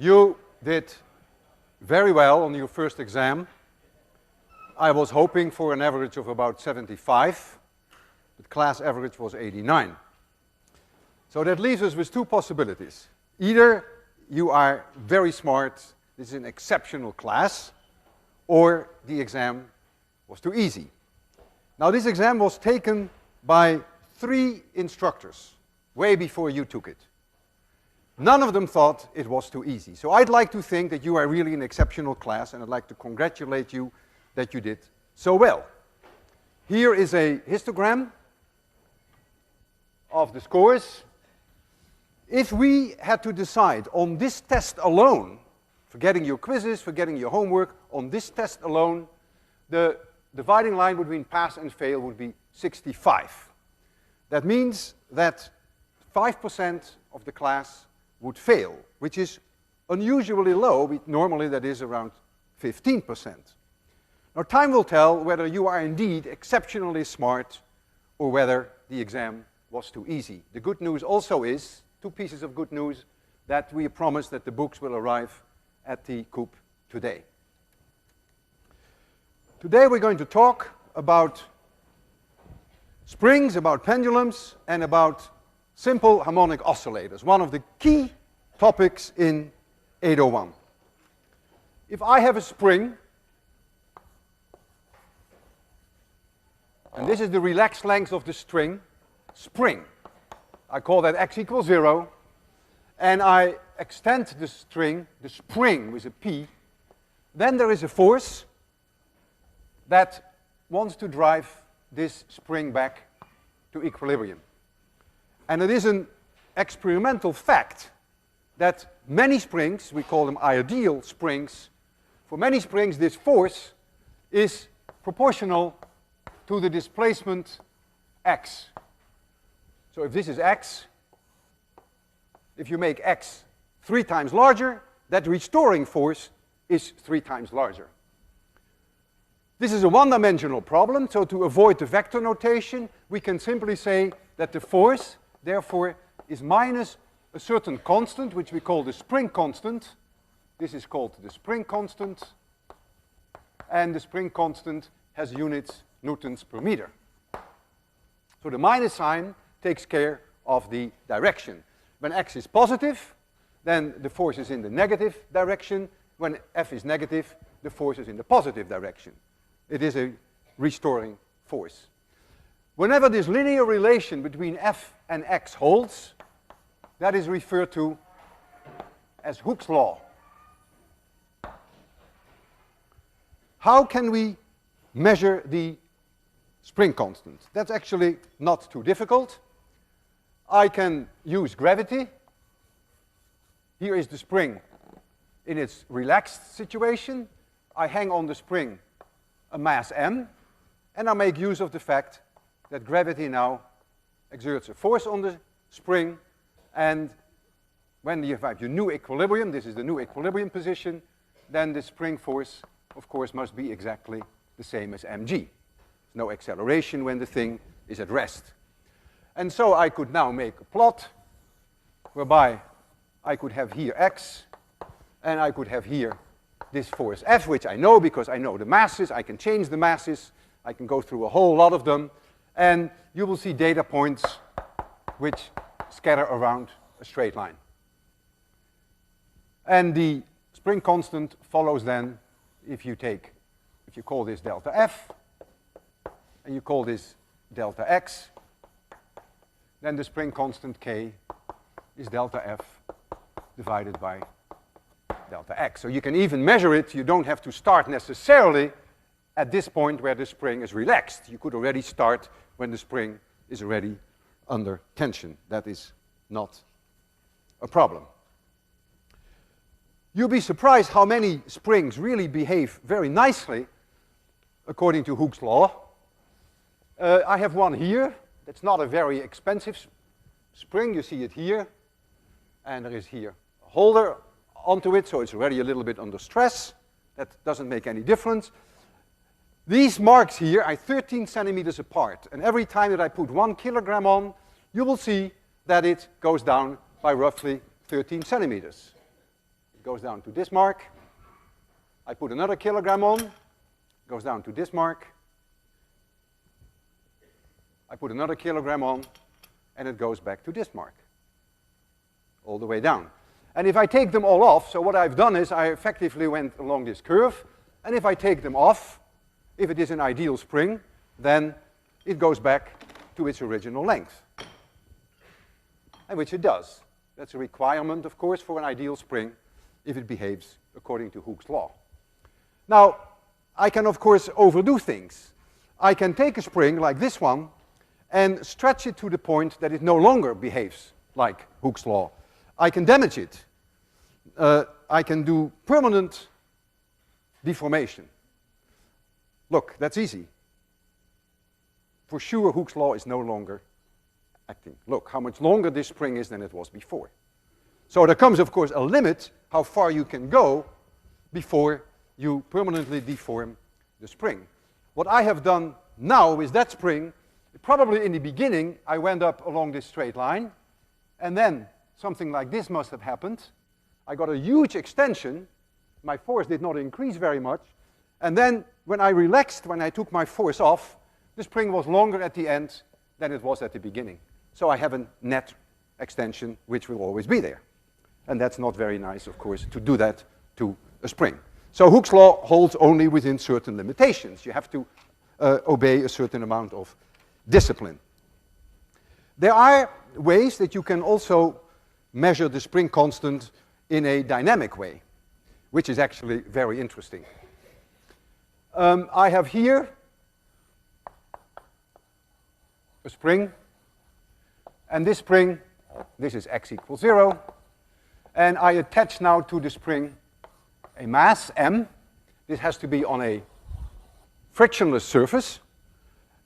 You did very well on your first exam. I was hoping for an average of about 75, but class average was 89. So that leaves us with two possibilities. Either you are very smart, this is an exceptional class, or the exam was too easy. Now this exam was taken by 3 instructors way before you took it. None of them thought it was too easy. So I'd like to think that you are really an exceptional class, and I'd like to congratulate you that you did so well. Here is a histogram of the scores. If we had to decide on this test alone, forgetting your quizzes, forgetting your homework, on this test alone, the dividing line between pass and fail would be 65. That means that 5% of the class would fail, which is unusually low. Normally that is around 15%. Now time will tell whether you are indeed exceptionally smart or whether the exam was too easy. The good news also is, 2 pieces of good news, that we promise that the books will arrive at the COOP today. Today we're going to talk about springs, about pendulums, and about simple harmonic oscillators, one of the key topics in 801. If I have a spring, and this is the relaxed length of the string, spring. I call that x equals 0, and I extend the string, the spring with a P, then there is a force that wants to drive this spring back to equilibrium. And it is an experimental fact that many springs, we call them ideal springs, for many springs this force is proportional to the displacement x. So if this is x, if you make x 3 times larger, that restoring force is 3 times larger. This is a one-dimensional problem, so to avoid the vector notation, we can simply say that the force, therefore, is minus a certain constant, which we call the spring constant. This is called the spring constant, and the spring constant has units newtons per meter. So the minus sign takes care of the direction. When x is positive, then the force is in the negative direction. When f is negative, the force is in the positive direction. It is a restoring force. Whenever this linear relation between f and x holds, that is referred to as Hooke's law. How can we measure the spring constant? That's actually not too difficult. I can use gravity. Here is the spring in its relaxed situation. I hang on the spring a mass m, and I make use of the fact that gravity now exerts a force on the spring, and when you have your new equilibrium, this is the new equilibrium position, then the spring force, of course, must be exactly the same as mg. There's no acceleration when the thing is at rest. And so I could now make a plot whereby I could have here x, and I could have here this force F, which I know because I know the masses. I can change the masses. I can go through a whole lot of them. And you will see data points which scatter around a straight line. And the spring constant follows then, if you call this delta F, and you call this delta X, then the spring constant K is delta F divided by delta X. So you can even measure it. You don't have to start necessarily at this point where the spring is relaxed. You could already start when the spring is already under tension. That is not a problem. You'll be surprised how many springs really behave very nicely according to Hooke's law. I have one here. That's not a very expensive spring. You see it here. And there is here a holder onto it, so it's already a little bit under stress. That doesn't make any difference. These marks here are 13 centimeters apart, and every time that I put 1 kilogram on, you will see that it goes down by roughly 13 centimeters. goes down to this mark. I put another kilogram on, goes down to this mark. I put another kilogram on, and it goes back to this mark, all the way down. And if I take them all off, so what I've done is I effectively went along this curve, and if I take them off, if it is an ideal spring, then it goes back to its original length, and which it does. That's a requirement, of course, for an ideal spring if it behaves according to Hooke's law. Now, I can, of course, overdo things. I can take a spring like this one and stretch it to the point that it no longer behaves like Hooke's law. I can damage it. I can do permanent deformation. Look, that's easy. For sure, Hooke's law is no longer acting. Look how much longer this spring is than it was before. So there comes, of course, a limit how far you can go before you permanently deform the spring. What I have done now with that spring, probably in the beginning, I went up along this straight line, and then something like this must have happened. I got a huge extension. My force did not increase very much. And then when I relaxed, when I took my force off, the spring was longer at the end than it was at the beginning. So I have a net extension which will always be there. And that's not very nice, of course, to do that to a spring. So Hooke's law holds only within certain limitations. You have to obey a certain amount of discipline. There are ways that you can also measure the spring constant in a dynamic way, which is actually very interesting. I have here a spring, and this spring, this is x equals 0, and I attach now to the spring a mass, m. This has to be on a frictionless surface,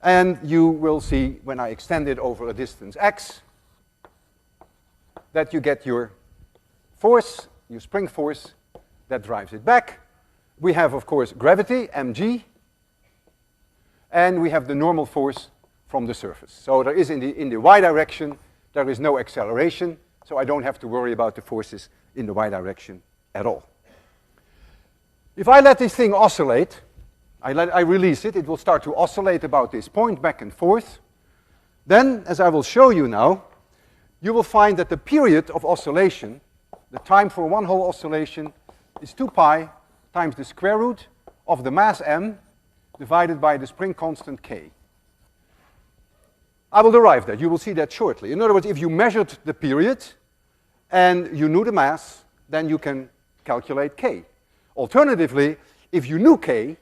and you will see when I extend it over a distance x that you get your force, your spring force, that drives it back. We have, of course, gravity, mg, and we have the normal force from the surface. So there is in the y direction, there is no acceleration, so I don't have to worry about the forces in the y direction at all. If I let this thing oscillate, I release it, it will start to oscillate about this point back and forth. Then, as I will show you now, you will find that the period of oscillation, the time for one whole oscillation, is 2 pi times the square root of the mass m divided by the spring constant k. I will derive that. You will see that shortly. In other words, if you measured the period and you knew the mass, then you can calculate k. Alternatively, if you knew k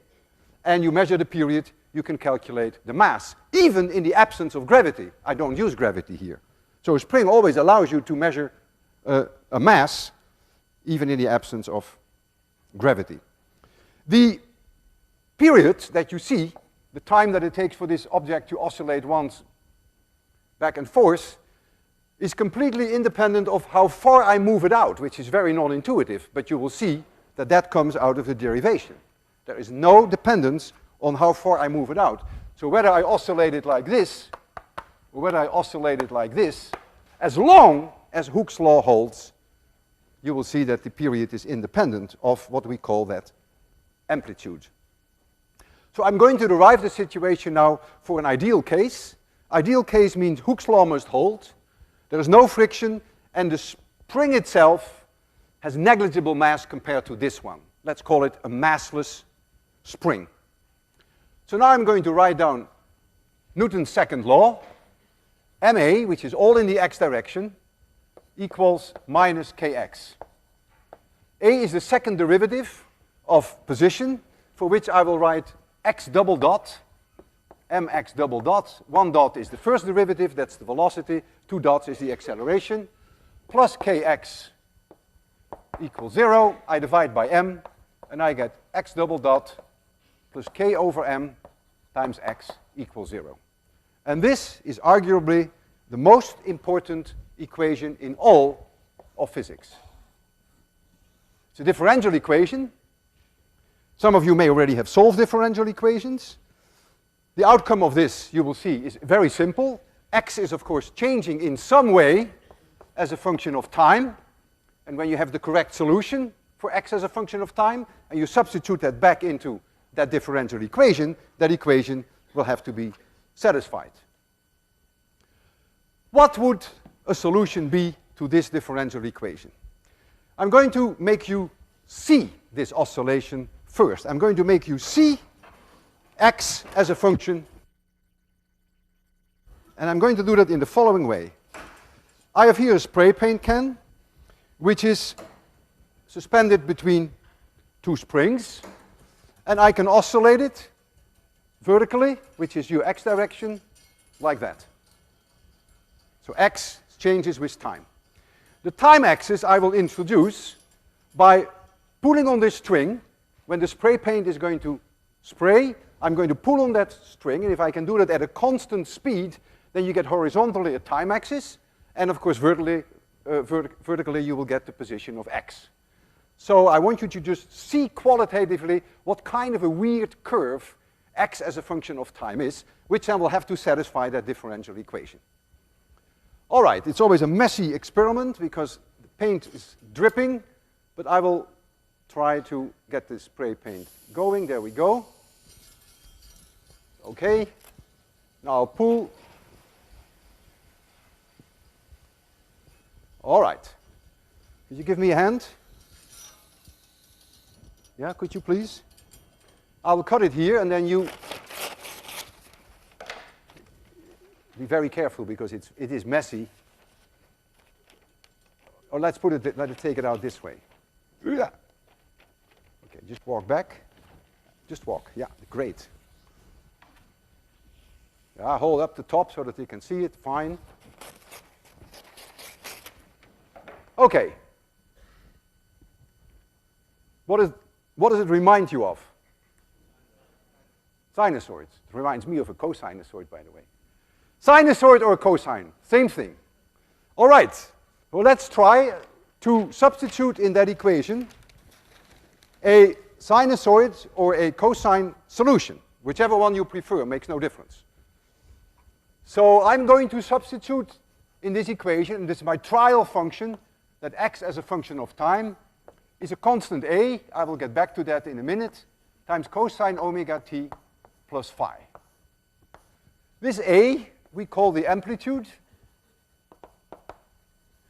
and you measure the period, you can calculate the mass, even in the absence of gravity. I don't use gravity here. So a spring always allows you to measure a mass, even in the absence of gravity. The period that you see, the time that it takes for this object to oscillate once back and forth, is completely independent of how far I move it out, which is very non-intuitive, but you will see that that comes out of the derivation. There is no dependence on how far I move it out. So whether I oscillate it like this, or whether I oscillate it like this, as long as Hooke's law holds, you will see that the period is independent of what we call that amplitude. So I'm going to derive the situation now for an ideal case. Ideal case means Hooke's law must hold, there is no friction, and the spring itself has negligible mass compared to this one. Let's call it a massless spring. So now I'm going to write down Newton's second law, ma, which is all in the x direction, equals minus kx. A is the second derivative of position, for which I will write x double dot, mx double dot. 1 dot is the first derivative, that's the velocity. 2 dots is the acceleration. Plus kx equals 0. I divide by m, and I get x double dot plus k over m times x equals 0. And this is arguably the most important equation in all of physics. It's a differential equation. Some of you may already have solved differential equations. The outcome of this, you will see, is very simple. X is, of course, changing in some way as a function of time. And when you have the correct solution, for x as a function of time, and you substitute that back into that differential equation, that equation will have to be satisfied. What would a solution be to this differential equation? I'm going to make you see this oscillation first. I'm going to make you see x as a function, and I'm going to do that in the following way. I have here a spray paint can, which is suspended between two springs, and I can oscillate it vertically, which is your x direction, like that. So x changes with time. The time axis I will introduce by pulling on this string. When the spray paint is going to spray, I'm going to pull on that string, and if I can do that at a constant speed, then you get horizontally a time axis, and of course vertically you will get the position of x. So I want you to just see qualitatively what kind of a weird curve x as a function of time is, which then will have to satisfy that differential equation. All right, it's always a messy experiment because the paint is dripping, but I will try to get this spray paint going. There we go. Okay, now I'll pull. All right, could you give me a hand? Yeah, could you please? I will cut it here, and then you be very careful because it is messy. Or let it take it out this way. Yeah. Okay, just walk back. Just walk. Yeah, great. Yeah, hold up the top so that you can see it. Fine. Okay. What does it remind you of? Sinusoids. It reminds me of a cosinusoid, by the way. Sinusoid or cosine, same thing. All right, well, let's try to substitute in that equation a sinusoid or a cosine solution. Whichever one you prefer, makes no difference. So I'm going to substitute in this equation, and this is my trial function, that x as a function of time is a constant a, I will get back to that in a minute, times cosine omega t plus phi. This a we call the amplitude.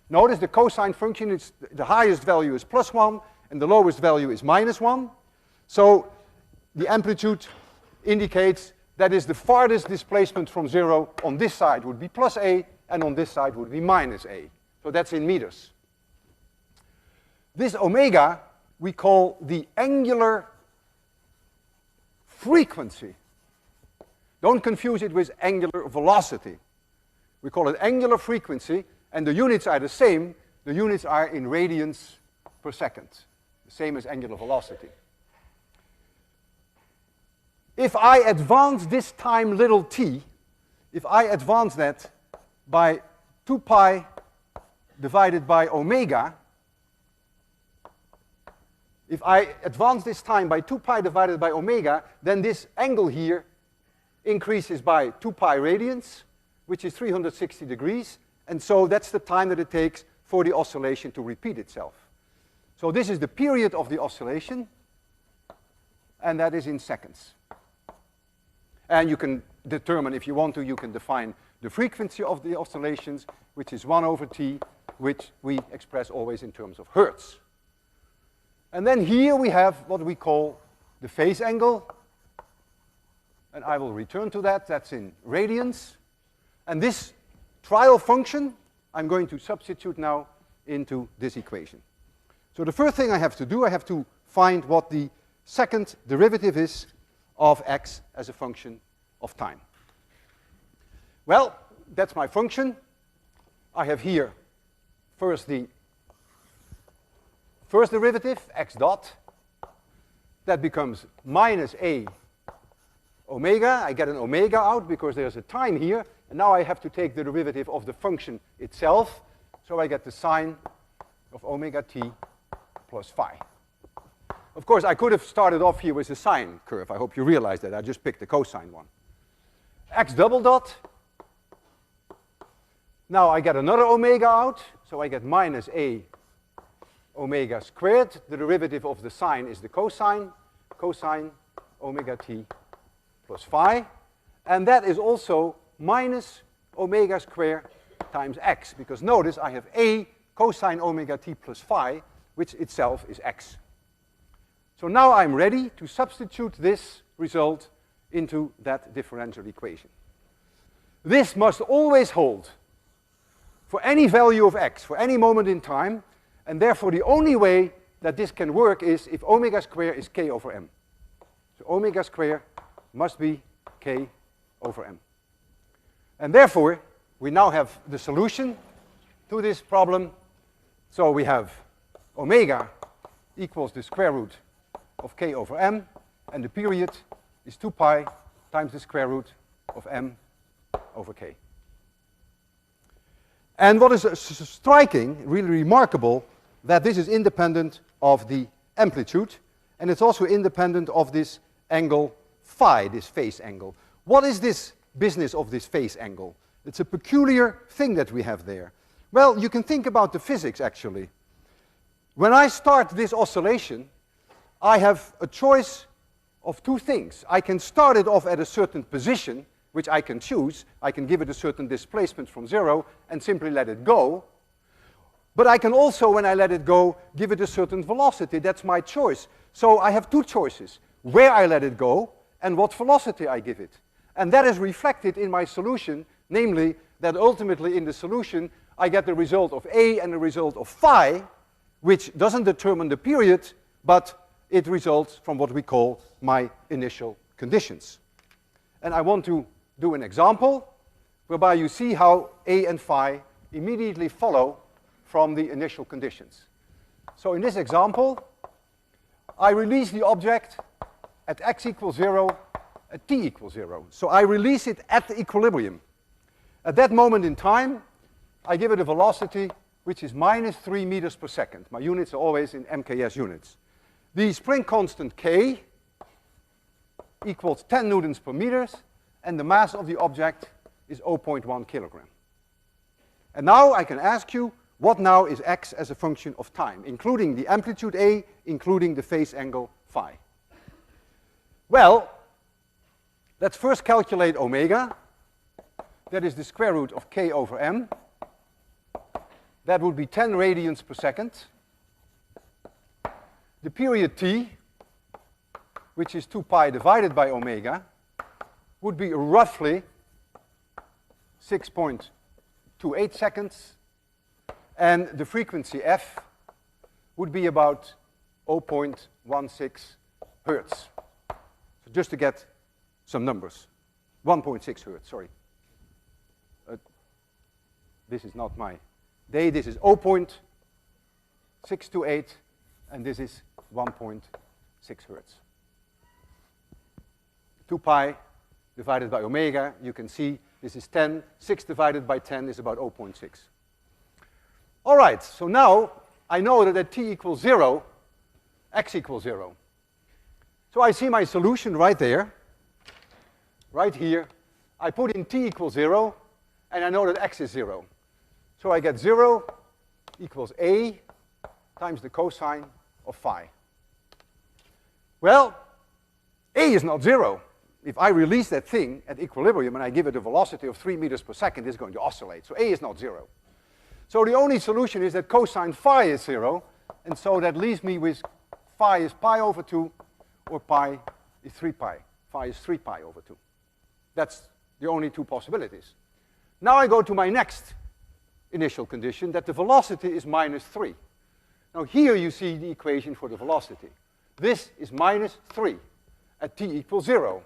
Notice the cosine function, is the highest value is +1 and the lowest value is -1. So the amplitude indicates that is the farthest displacement from 0. On this side would be +a, and on this side would be -a. So that's in meters. This omega we call the angular frequency. Don't confuse it with angular velocity. We call it angular frequency, and the units are the same. The units are in radians per second, the same as angular velocity. If I advance this time little t, if I advance that by 2 pi divided by omega, if I advance this time by 2 pi divided by omega, then this angle here increases by 2 pi radians, which is 360 degrees, and so that's the time that it takes for the oscillation to repeat itself. So this is the period of the oscillation, and that is in seconds. And you can determine, if you want to, you can define the frequency of the oscillations, which is 1 over t, which we express always in terms of hertz. And then here we have what we call the phase angle, and I will return to that. That's in radians. And this trial function, I'm going to substitute now into this equation. So the first thing I have to do, I have to find what the second derivative is of x as a function of time. Well, that's my function. I have here first the first derivative, x dot. That becomes minus a omega. I get an omega out because there's a time here. And now I have to take the derivative of the function itself. So I get the sine of omega t plus phi. Of course, I could have started off here with a sine curve. I hope you realize that. I just picked the cosine one. X double dot. Now I get another omega out. So I get minus a omega squared. The derivative of the sine is the cosine. Cosine omega t plus phi. And that is also minus omega squared times x. Because notice I have a cosine omega t plus phi, which itself is x. So now I'm ready to substitute this result into that differential equation. This must always hold for any value of x, for any moment in time, and therefore the only way that this can work is if omega squared is k over m. So omega squared must be k over m. And therefore, we now have the solution to this problem. So we have omega equals the square root of k over m, and the period is 2 pi times the square root of m over k. And what is striking, really remarkable, that this is independent of the amplitude, and it's also independent of this angle phi, this phase angle. What is this business of this phase angle? It's a peculiar thing that we have there. Well, you can think about the physics, actually. When I start this oscillation, I have a choice of two things. I can start it off at a certain position, which I can choose. I can give it a certain displacement from 0 and simply let it go. But I can also, when I let it go, give it a certain velocity. That's my choice. So I have two choices: where I let it go and what velocity I give it. And that is reflected in my solution, namely that ultimately in the solution I get the result of A and the result of phi, which doesn't determine the period, but it results from what we call my initial conditions. And I want to do an example whereby you see how A and phi immediately follow from the initial conditions. So in this example, I release the object at x equals 0, at t equals 0. So I release it at the equilibrium. At that moment in time, I give it a velocity which is minus 3 meters per second. My units are always in MKS units. The spring constant K equals 10 newtons per meters, and the mass of the object is 0.1 kilogram. And now I can ask you, what now is x as a function of time, including the amplitude A, including the phase angle phi? Well, let's first calculate omega. That is the square root of k over m. That would be 10 radians per second. The period t, which is 2 pi divided by omega, would be roughly 6.28 seconds. And the frequency f would be about 0.16 hertz. So just to get some numbers. 1.6 hertz, sorry. This is not my day. This is 0.628, and this is 1.6 hertz. 2 pi divided by omega, you can see this is 10. 6 divided by 10 is about 0.6. All right, so now I know that at t equals 0, x equals 0. So I see my solution right there, right here. I put in t equals 0, and I know that x is 0. So I get 0 equals a times the cosine of phi. Well, a is not 0. If I release that thing at equilibrium and I give it a velocity of 3 meters per second, it's going to oscillate. So a is not 0. So the only solution is that cosine phi is 0, and so that leaves me with phi is pi over 2, or pi is 3 pi. Phi is 3 pi over 2. That's the only two possibilities. Now I go to my next initial condition, that the velocity is minus 3. Now here you see the equation for the velocity. This is minus 3 at t equals 0.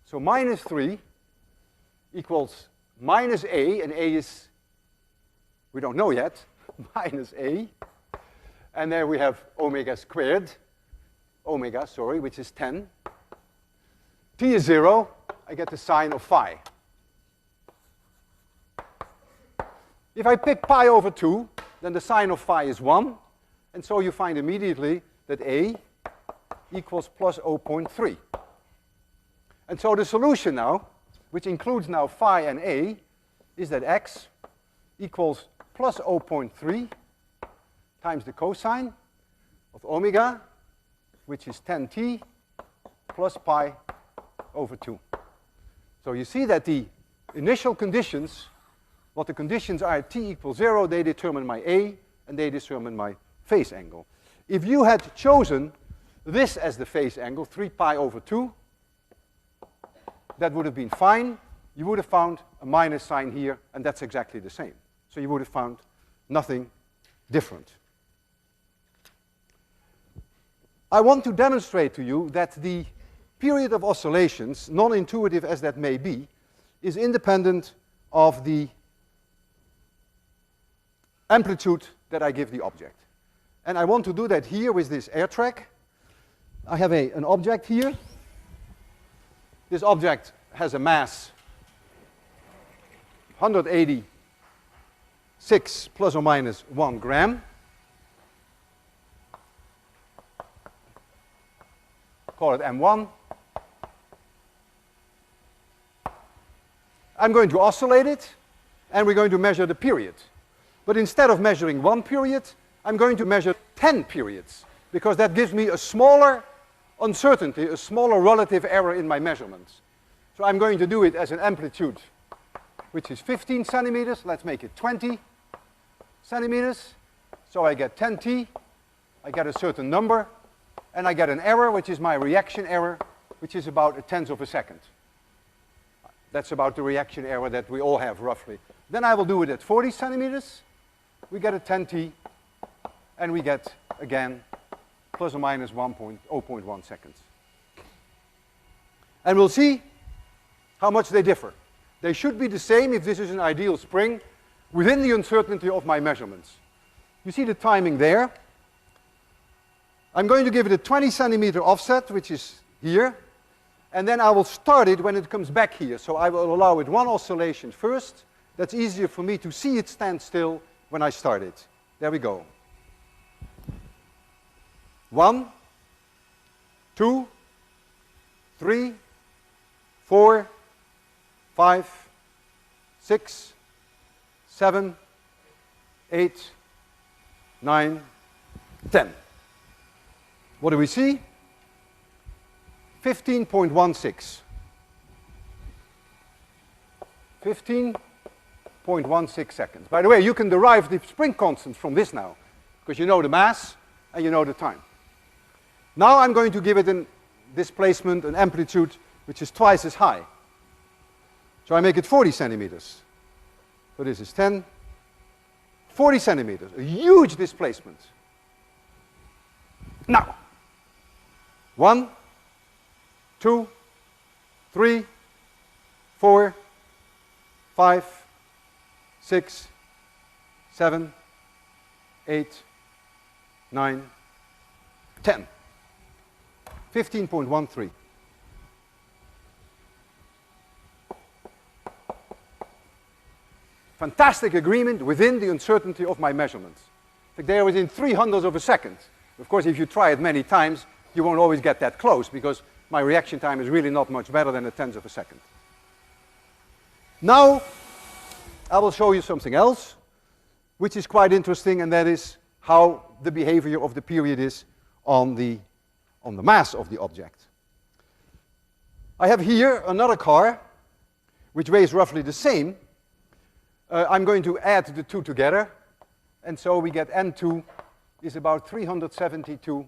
So minus 3 equals minus a, and a is, we don't know yet, minus a. And there we have omega squared, which is 10. T is 0, I get the sine of phi. If I pick pi over 2, then the sine of phi is 1. And so you find immediately that a equals plus 0.3. And so the solution now, which includes now phi and a, is that x equals plus 0.3 times the cosine of omega, which is 10t plus pi over 2. So you see that the initial conditions, what the conditions are at t equals 0, they determine my A, and they determine my phase angle. If you had chosen this as the phase angle, 3 pi over 2, that would have been fine. You would have found a minus sign here, and that's exactly the same. So you would have found nothing different. I want to demonstrate to you that the period of oscillations, non-intuitive as that may be, is independent of the amplitude that I give the object. And I want to do that here with this air track. I have an object here. This object has a mass 186 plus or minus 1 gram. Call it M1. I'm going to oscillate it, and we're going to measure the period. But instead of measuring 1 period, I'm going to measure 10 periods, because that gives me a smaller uncertainty, a smaller relative error in my measurements. So I'm going to do it as an amplitude, which is 15 centimeters. Let's make it 20 centimeters. So I get 10t, I get a certain number, and I get an error, which is my reaction error, which is about 1/10 of a second. That's about the reaction error that we all have, roughly. Then I will do it at 40 centimeters. We get a 10t, and we get, again, plus or minus 0.1 seconds. And we'll see how much they differ. They should be the same if this is an ideal spring within the uncertainty of my measurements. You see the timing there. I'm going to give it a 20 centimeter offset, which is here. And then I will start it when it comes back here. So I will allow it one oscillation first. That's easier for me to see it stand still when I start it. There we go. 1, 2, 3, 4, 5, 6, 7, 8, 9, 10. What do we see? 15.16. 15.16 seconds. By the way, you can derive the spring constant from this now, because you know the mass and you know the time. Now I'm going to give it a displacement, an amplitude, which is twice as high. So I make it 40 centimeters. So this is 10. 40 centimeters, a huge displacement. Now, 1, 2, 3, 4, 5, 6, 7, 8, 9, 10. 15.13. Fantastic agreement within the uncertainty of my measurements. In fact, they are within 300ths of a second. Of course, if you try it many times, you won't always get that close, because my reaction time is really not much better than 1/10 of a second. Now, I will show you something else, which is quite interesting, and that is how the behavior of the period is on the mass of the object. I have here another car, which weighs roughly the same. I'm going to add the two together, and so we get N2 is about 372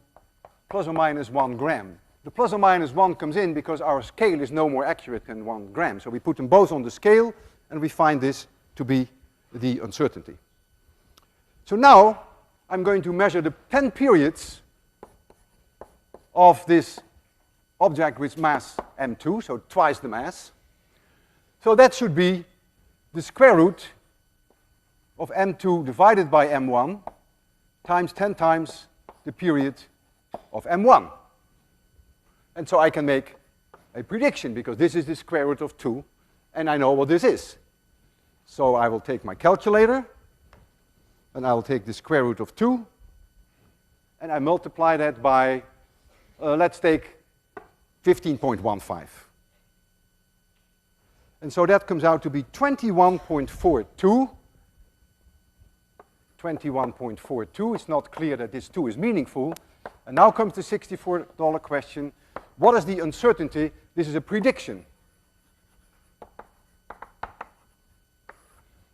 plus or minus 1 gram. The plus or minus 1 comes in because our scale is no more accurate than 1 gram. So we put them both on the scale, and we find this to be the uncertainty. So now I'm going to measure the 10 periods of this object with mass M2, so twice the mass. So that should be the square root of M2 divided by M1 times 10 times the period of M1. And so I can make a prediction, because this is the square root of 2, and I know what this is. So I will take my calculator, and I will take the square root of 2, and I multiply that by, let's take 15.15. And so that comes out to be 21.42. 21.42. It's not clear that this 2 is meaningful. And now comes the $64 question. What is the uncertainty? This is a prediction.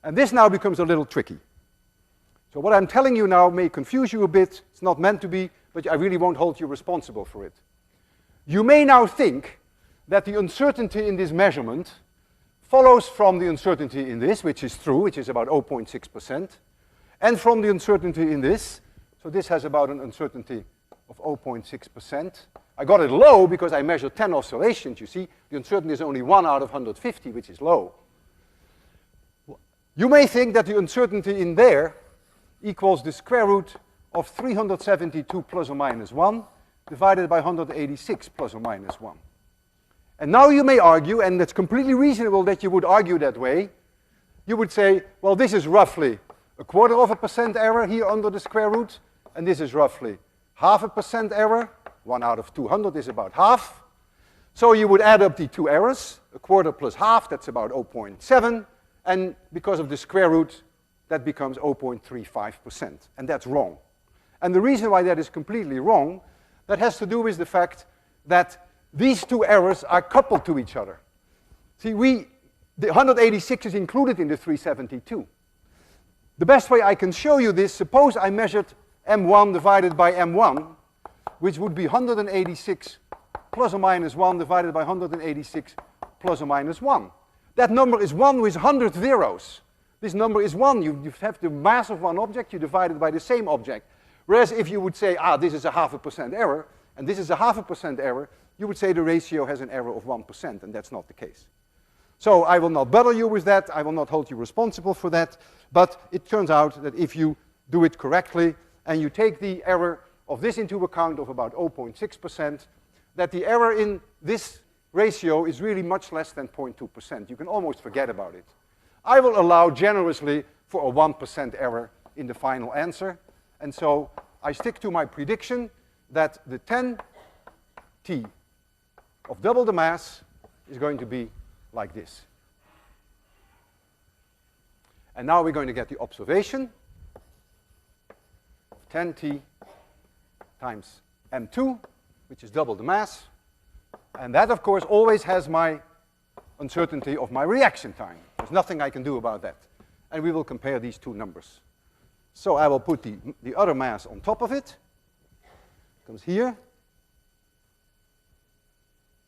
And this now becomes a little tricky. So what I'm telling you now may confuse you a bit. It's not meant to be, but I really won't hold you responsible for it. You may now think that the uncertainty in this measurement follows from the uncertainty in this, which is true, which is about 0.6%, and from the uncertainty in this. So this has about an uncertainty of 0.6%. I got it low because I measured 10 oscillations, you see. The uncertainty is only 1 out of 150, which is low. You may think that the uncertainty in there equals the square root of 372 plus or minus 1 divided by 186 plus or minus 1. And now you may argue, and it's completely reasonable that you would argue that way, you would say, well, this is roughly 0.25% error here under the square root, and this is roughly 0.5% error. 1 out of 200 is about half. So you would add up the two errors, 1/4 plus half, that's about 0.7, and because of the square root, that becomes 0.35%, and that's wrong. And the reason why that is completely wrong, that has to do with the fact that these two errors are coupled to each other. See, the 186 is included in the 372. The best way I can show you this, suppose I measured M1 divided by M1, which would be 186 plus or minus 1 divided by 186 plus or minus 1. That number is 1 with 100 zeros. This number is 1. You have the mass of one object, you divide it by the same object. Whereas if you would say, this is a 0.5% error, and this is a 0.5% error, you would say the ratio has an error of 1%, and that's not the case. So I will not bother you with that. I will not hold you responsible for that. But it turns out that if you do it correctly, and you take the error of this into account of about 0.6%, that the error in this ratio is really much less than 0.2%. You can almost forget about it. I will allow generously for a 1% error in the final answer. And so I stick to my prediction that the 10T of double the mass is going to be like this. And now we're going to get the observation. 10T times M2, which is double the mass. And that, of course, always has my uncertainty of my reaction time. There's nothing I can do about that. And we will compare these two numbers. So I will put the other mass on top of it. Comes here.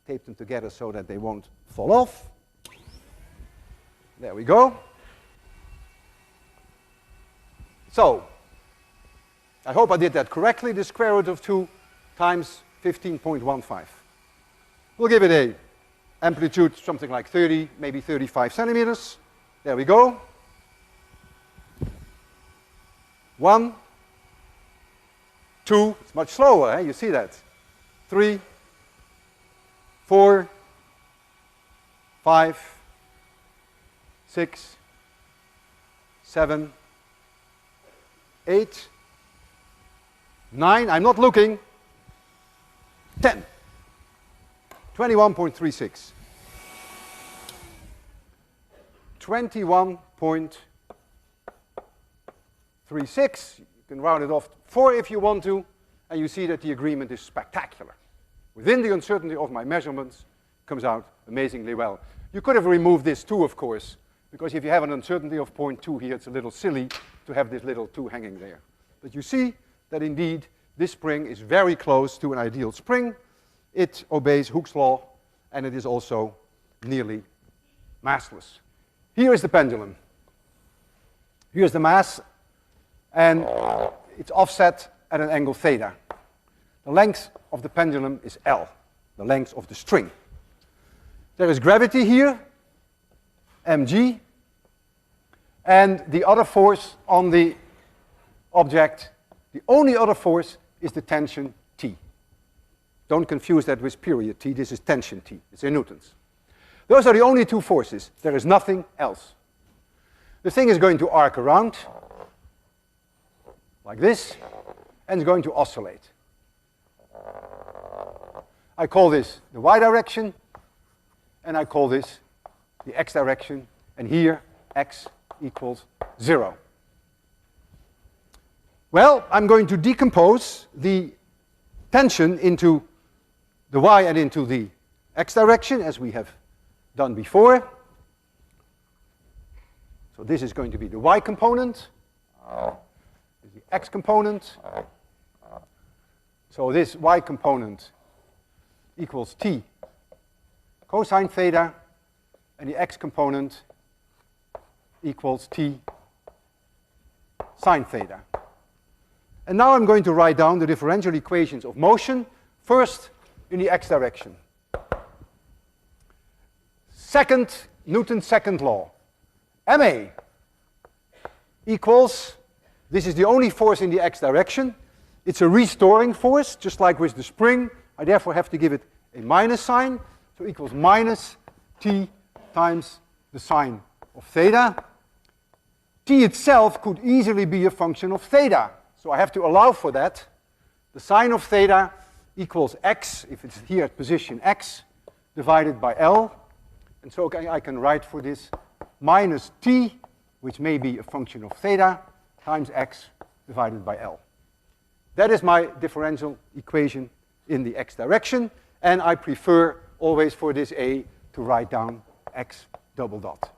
Tape them together so that they won't fall off. There we go. So, I hope I did that correctly. The square root of 2 times 15.15. We'll give it a amplitude something like 30, maybe 35 centimeters. There we go. 1, 2, it's much slower, you see that. 3, 4, 5, 6, 7, 8, 9, I'm not looking, 10, 21.36. 21.36, you can round it off to 4 if you want to, and you see that the agreement is spectacular. Within the uncertainty of my measurements, comes out amazingly well. You could have removed this 2, of course, because if you have an uncertainty of 0.2 here, it's a little silly to have this little 2 hanging there. But you see that indeed this spring is very close to an ideal spring. It obeys Hooke's law, and it is also nearly massless. Here is the pendulum. Here's the mass, and it's offset at an angle theta. The length of the pendulum is L, the length of the string. There is gravity here, mg, and the other force on the object, the only other force is the tension T. Don't confuse that with period T, this is tension T, it's in newtons. Those are the only two forces, there is nothing else. The thing is going to arc around, like this, and it's going to oscillate. I call this the y direction, and I call this the x direction, and here x equals 0. Well, I'm going to decompose the tension into the y and into the x direction, as we have done before. So this is going to be the y component, this is the x component. So this y component equals t cosine theta, and the x component equals t sine theta. And now I'm going to write down the differential equations of motion, first in the x direction. Second, Newton's second law. Ma equals, this is the only force in the x direction. It's a restoring force, just like with the spring. I therefore have to give it a minus sign. So equals minus t times the sine of theta. T itself could easily be a function of theta. So I have to allow for that. The sine of theta equals x, if it's here at position x, divided by L. And so I can write for this minus t, which may be a function of theta, times x divided by L. That is my differential equation in the x direction, and I prefer always for this a to write down x double dot.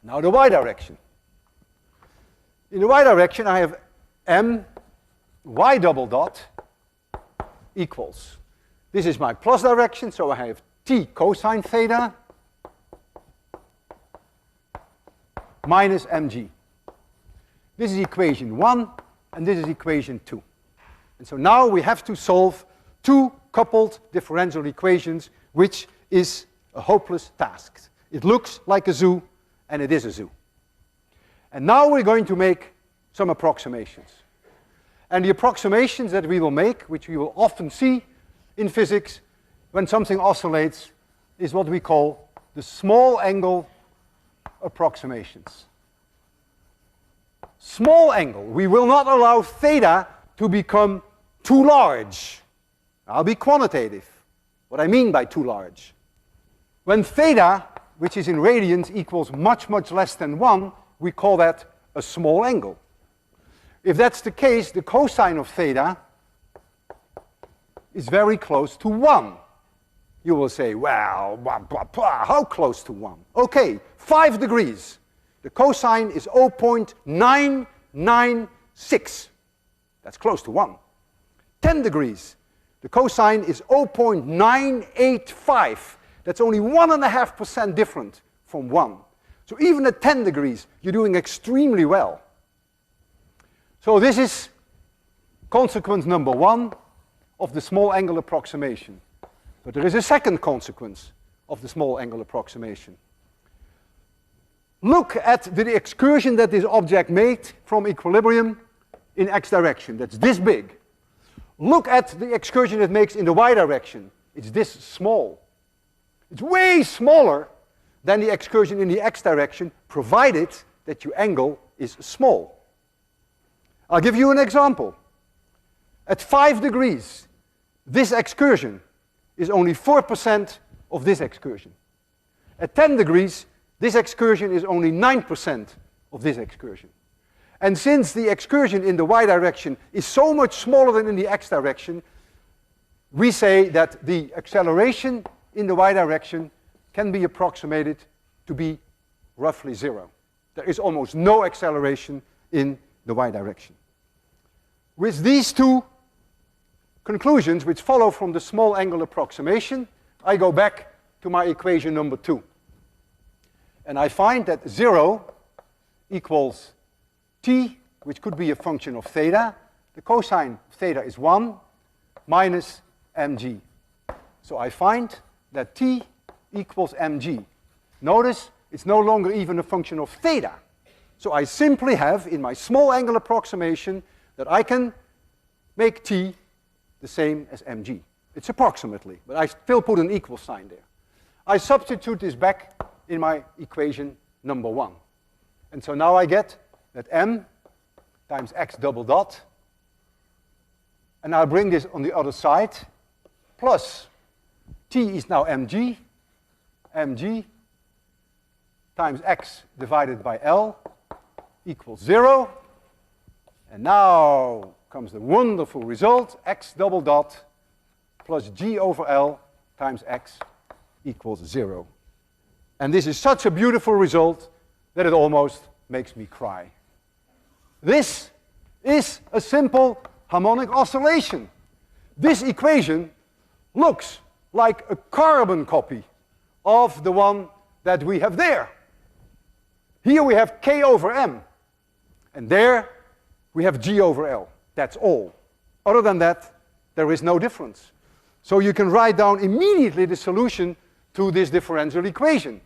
Now the y direction. In the y direction I have m y double dot equals, this is my plus direction, so I have t cosine theta minus mg. This is equation 1, and this is equation 2. And so now we have to solve two coupled differential equations, which is a hopeless task. It looks like a zoo, and it is a zoo. And now we're going to make some approximations. And the approximations that we will make, which we will often see in physics when something oscillates, is what we call the small angle approximations. Small angle. We will not allow theta to become too large. I'll be quantitative. What I mean by too large. When theta, which is in radians, equals much, much less than 1, we call that a small angle. If that's the case, the cosine of theta is very close to 1. You will say, well, blah, blah, blah, how close to 1? Okay, 5 degrees. The cosine is 0.996. That's close to 1. 10 degrees. The cosine is 0.985. That's only 1.5% different from 1. So even at 10 degrees, you're doing extremely well. So this is consequence number 1 of the small angle approximation. But there is a second consequence of the small angle approximation. Look at the excursion that this object made from equilibrium in x direction. That's this big. Look at the excursion it makes in the y direction. It's this small. It's way smaller than the excursion in the x direction, provided that your angle is small. I'll give you an example. At 5 degrees, this excursion is only 4% of this excursion. At 10 degrees, this excursion is only 9% of this excursion. And since the excursion in the y direction is so much smaller than in the x direction, we say that the acceleration in the y direction can be approximated to be roughly 0. There is almost no acceleration in the y direction. With these two conclusions, which follow from the small angle approximation, I go back to my equation number 2. And I find that 0 equals t, which could be a function of theta. The cosine of theta is 1 minus mg. So I find that t equals mg. Notice it's no longer even a function of theta. So I simply have, in my small angle approximation, that I can make t the same as mg. It's approximately, but I still put an equal sign there. I substitute this back in my equation number 1. And so now I get that m times x double dot, and I'll bring this on the other side, plus t is now mg, mg times x divided by L equals 0, And now comes the wonderful result, x double dot plus g over L times x equals 0. And this is such a beautiful result that it almost makes me cry. This is a simple harmonic oscillation. This equation looks like a carbon copy of the one that we have there. Here we have k over m, and there we have g over L. That's all. Other than that, there is no difference. So you can write down immediately the solution to this differential equation.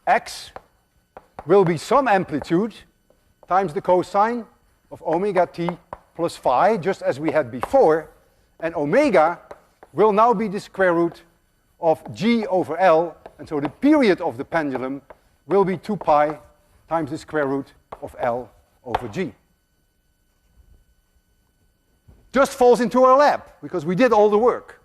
X will be some amplitude times the cosine of omega t plus phi, just as we had before, and omega will now be the square root of g over L, and so the period of the pendulum will be 2 pi times the square root of L over g. Just falls into our lap, because we did all the work.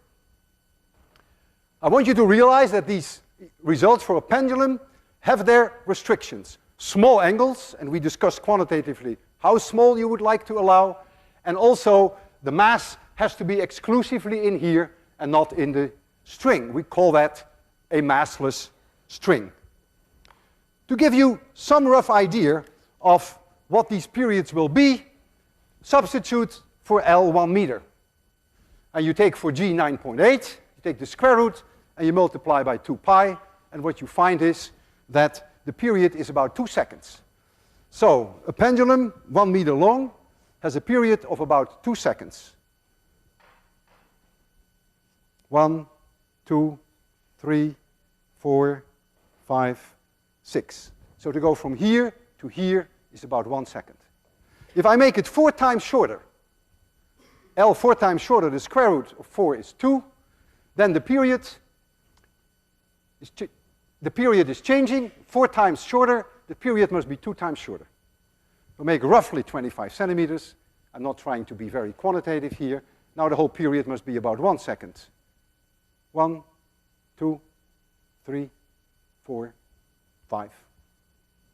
I want you to realize that these results for a pendulum have their restrictions. Small angles, and we discussed quantitatively how small you would like to allow, and also the mass has to be exclusively in here and not in the string. We call that a massless string. To give you some rough idea of what these periods will be, substitute for L 1 meter. And you take for G 9.8, you take the square root, and you multiply by 2 pi, and what you find is that the period is about 2 seconds. So a pendulum 1 meter long has a period of about 2 seconds. 1, 2, 3, 4, 5, 6. So to go from here to here is about 1 second. If I make it 4 times shorter, L 4 times shorter, the square root of 4 is 2, then the period is changing. 4 times shorter, the period must be 2 times shorter. We'll make roughly 25 centimeters. I'm not trying to be very quantitative here. Now the whole period must be about 1 second. 1, 2, 3, 4, 5,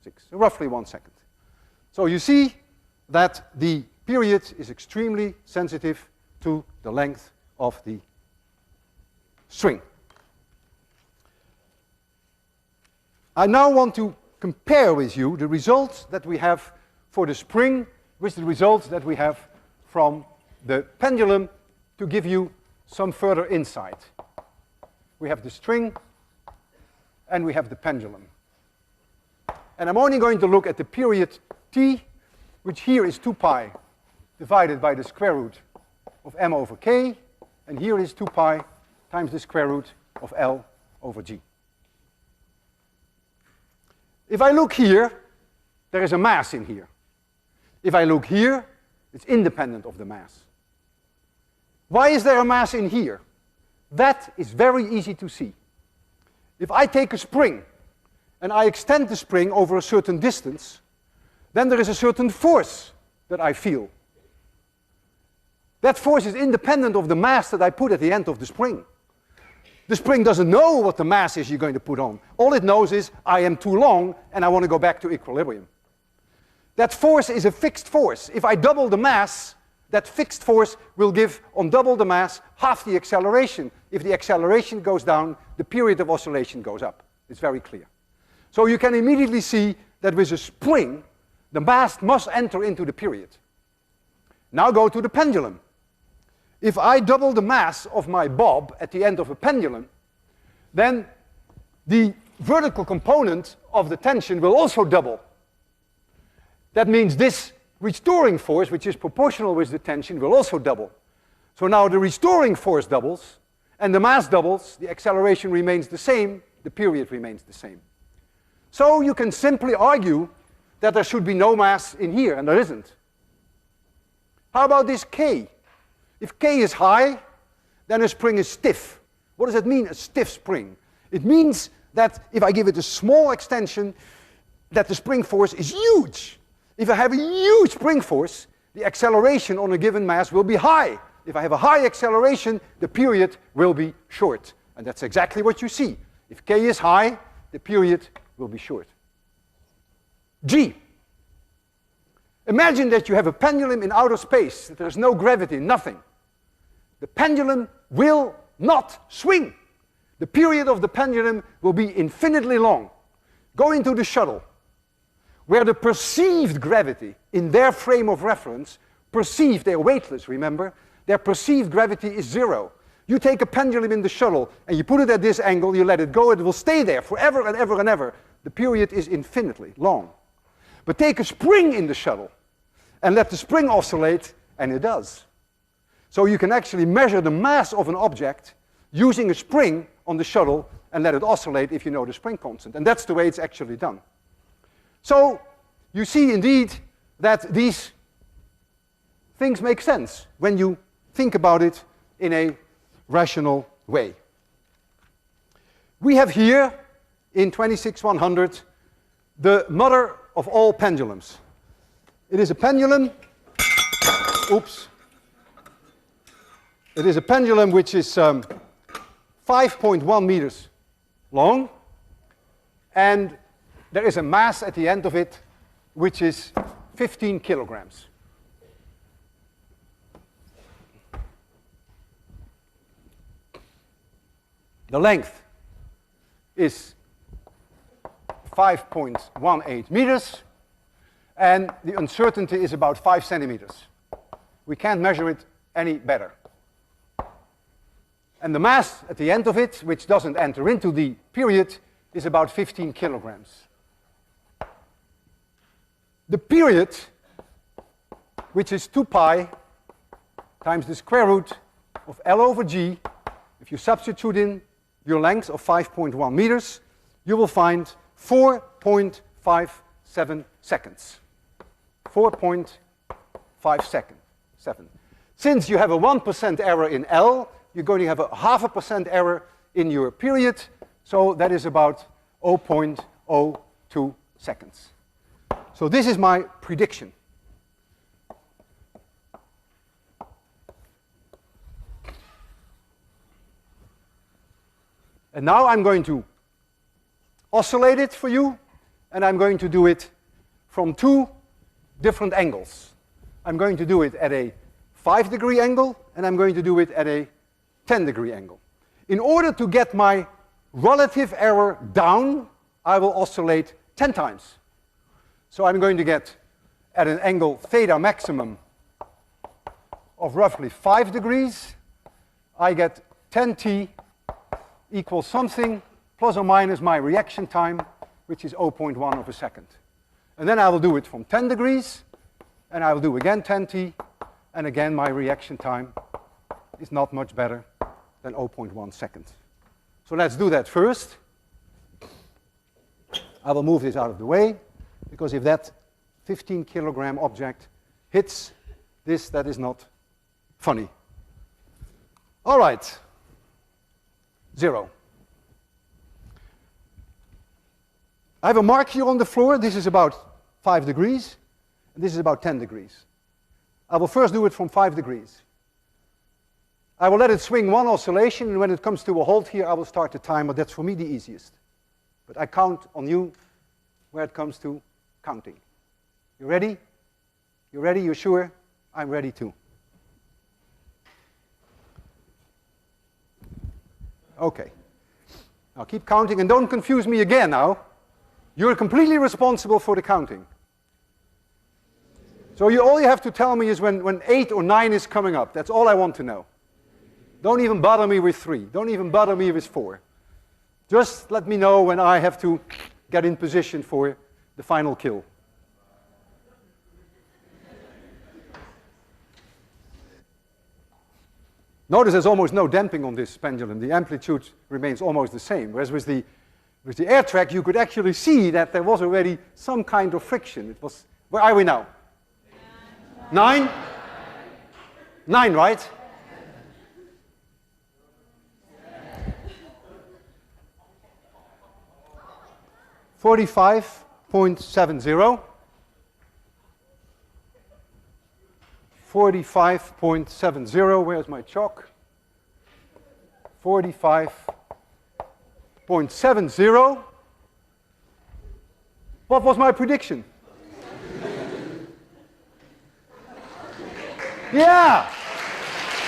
6. So roughly 1 second. So you see that the period is extremely sensitive to the length of the string. I now want to compare with you the results that we have for the spring with the results that we have from the pendulum to give you some further insight. We have the string and we have the pendulum. And I'm only going to look at the period t, which here is 2 pi divided by the square root of m over k, and here is 2 pi times the square root of L over g. If I look here, there is a mass in here. If I look here, it's independent of the mass. Why is there a mass in here? That is very easy to see. If I take a spring and I extend the spring over a certain distance, then there is a certain force that I feel. That force is independent of the mass that I put at the end of the spring. The spring doesn't know what the mass is you're going to put on. All it knows is I am too long and I want to go back to equilibrium. That force is a fixed force. If I double the mass, that fixed force will give on double the mass half the acceleration. If the acceleration goes down, the period of oscillation goes up. It's very clear. So you can immediately see that with a spring, the mass must enter into the period. Now go to the pendulum. If I double the mass of my bob at the end of a pendulum, then the vertical component of the tension will also double. That means this restoring force, which is proportional with the tension, will also double. So now the restoring force doubles, and the mass doubles, the acceleration remains the same, the period remains the same. So you can simply argue that there should be no mass in here, and there isn't. How about this k? If k is high, then a spring is stiff. What does that mean, a stiff spring? It means that if I give it a small extension, that the spring force is huge. If I have a huge spring force, the acceleration on a given mass will be high. If I have a high acceleration, the period will be short. And that's exactly what you see. If k is high, the period will be short. G. Imagine that you have a pendulum in outer space, that there's no gravity, nothing. The pendulum will not swing. The period of the pendulum will be infinitely long. Go into the shuttle, where the perceived gravity in their frame of reference, perceived, they're weightless, remember? Their perceived gravity is 0. You take a pendulum in the shuttle and you put it at this angle, you let it go, it will stay there forever and ever and ever. The period is infinitely long. But take a spring in the shuttle and let the spring oscillate, and it does. So you can actually measure the mass of an object using a spring on the shuttle and let it oscillate if you know the spring constant. And that's the way it's actually done. So you see indeed that these things make sense when you think about it in a rational way. We have here in 26100 the mother of all pendulums. It is a pendulum, oops, it is a pendulum which is 5.1 meters long, and there is a mass at the end of it which is 15 kilograms. The length is 5.18 meters, and the uncertainty is about 5 centimeters. We can't measure it any better. And the mass at the end of it, which doesn't enter into the period, is about 15 kilograms. The period, which is 2 pi times the square root of L over G, if you substitute in your length of 5.1 meters, you will find 4.57 seconds. 4.57. Since you have a 1% error in L, you're going to have a 0.5% error in your period, so that is about 0.02 seconds. So this is my prediction. And now I'm going to oscillate it for you, and I'm going to do it from 2 different angles. I'm going to do it at a 5-degree angle, and I'm going to do it at a 10-degree angle. In order to get my relative error down, I will oscillate 10 times. So I'm going to get, at an angle theta maximum of roughly 5 degrees, I get 10t equals something plus or minus my reaction time, which is 0.1 of a second. And then I will do it from 10 degrees, and I will do again 10t, and again my reaction time is not much better than 0.1 seconds. So let's do that first. I will move this out of the way, because if that 15 kilogram object hits this, that is not funny. All right. 0. I have a mark here on the floor. This is about 5 degrees, and this is about 10 degrees. I will first do it from 5 degrees. I will let it swing 1 oscillation, and when it comes to a halt here, I will start the timer. That's for me the easiest. But I count on you where it comes to counting. You ready? You ready? You sure? I'm ready too. Okay. Now keep counting, and don't confuse me again now. You're completely responsible for the counting. So all you have to tell me is when 8 or 9 is coming up. That's all I want to know. Don't even bother me with 3. Don't even bother me with 4. Just let me know when I have to get in position for the final kill. Notice there's almost no damping on this pendulum. The amplitude remains almost the same. Whereas with the air track, you could actually see that there was already some kind of friction. It was, where are we now? 9? 9, right? $45.70. 45.70, where's my chalk? 45.70. What was my prediction? Yeah.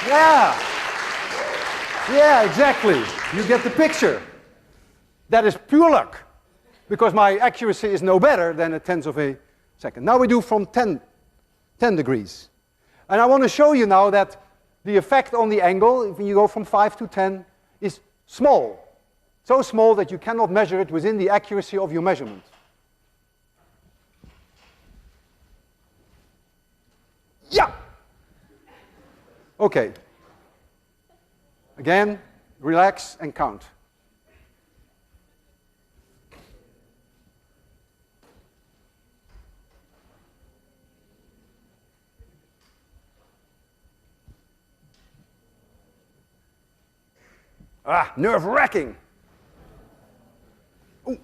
Yeah. Yeah, exactly. You get the picture. That is pure luck, because my accuracy is no better than a tenth of a second. Now we do from 10 degrees. And I want to show you now that the effect on the angle, if you go from 5 to 10, is small. So small that you cannot measure it within the accuracy of your measurement. Yeah! Okay. Again, relax and count. Ah, nerve-wracking. Ooh.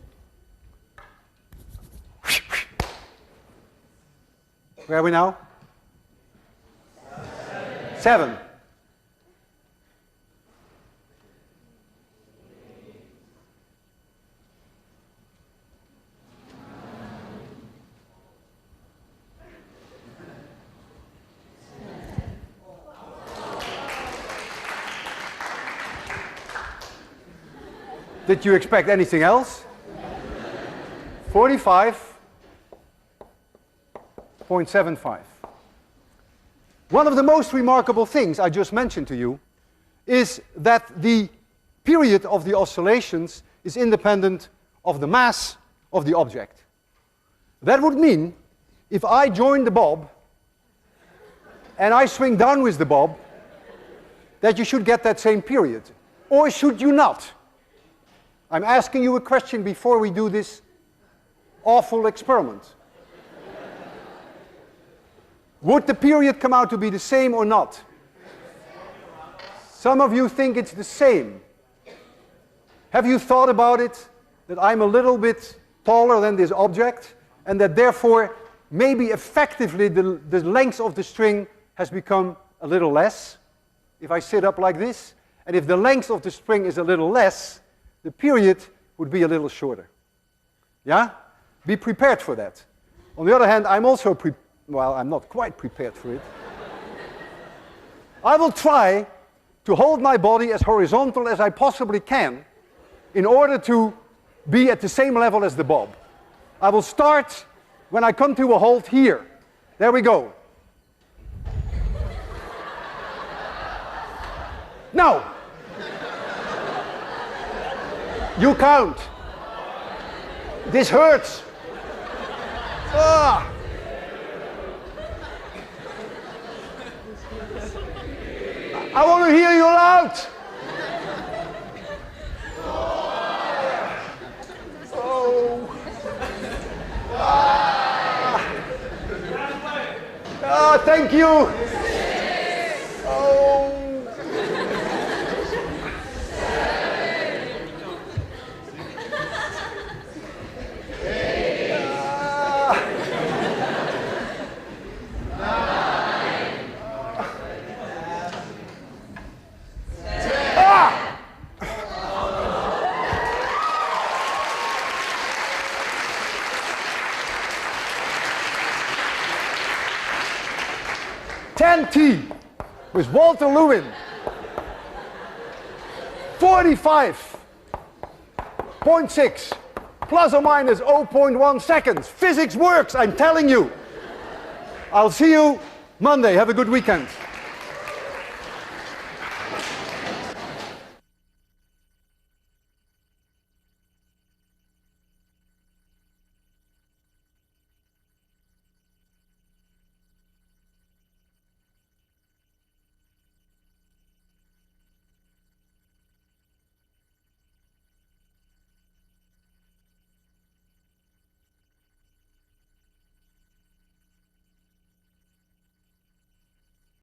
Where are we now? 7. Did you expect anything else? 45.75. One of the most remarkable things I just mentioned to you is that the period of the oscillations is independent of the mass of the object. That would mean if I join the bob and I swing down with the bob, that you should get that same period. Or should you not? I'm asking you a question before we do this awful experiment. Would the period come out to be the same or not? Some of you think it's the same. Have you thought about it? That I'm a little bit taller than this object, and that therefore maybe effectively the length of the string has become a little less if I sit up like this, and if the length of the string is a little less, the period would be a little shorter. Yeah? Be prepared for that. On the other hand, I'm also well, I'm not quite prepared for it. I will try to hold my body as horizontal as I possibly can in order to be at the same level as the bob. I will start when I come to a halt here. There we go. Now, you count. This hurts. Ah. I want to hear you loud. Oh. Ah, thank you. Oh. T with Walter Lewin. 45.6 plus or minus 0.1 seconds. Physics works, I'm telling you. I'll see you Monday. Have a good weekend.